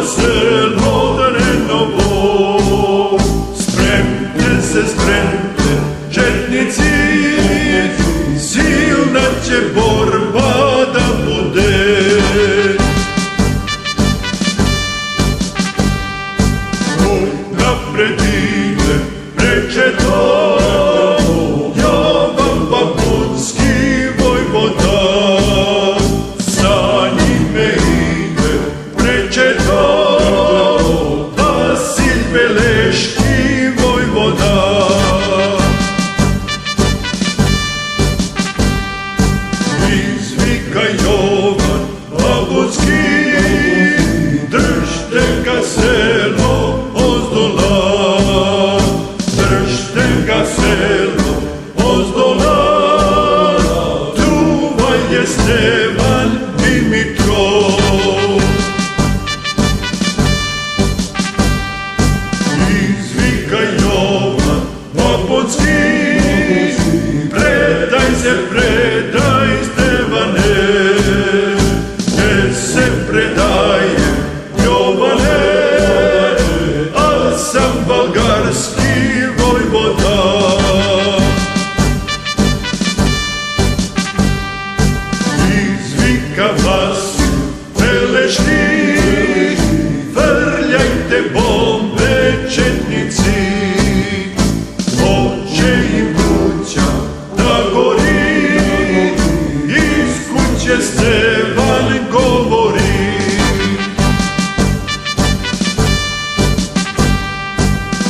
selo Drenovo. Spremte se, spremte, četnici, silna će borba da bude. Napred ide, preče to Jovan Babunski vojvoda. Za njime ide, preče to Vasilj Beleški vojvoda. Izvika Jovan Babunski, držte ga selo ozdola, držte ga selo ozdola, čuvaj je Stevan Dimitrov. Izvika Jovan Babunski, predaj se, predaj Stevane, ne se predaje Jovane, al sam bolgarski vojvoda. Izvika Vasilj Beleški, vrljajte bombe četnici, hoće im kuća da gori, iz kuće Stevan govori.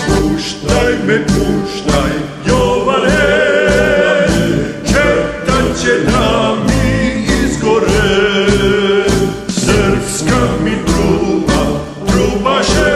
Puštaj me, puštaj, Jovane, četa će da mi izgore. Srpska mi truba, trubaše,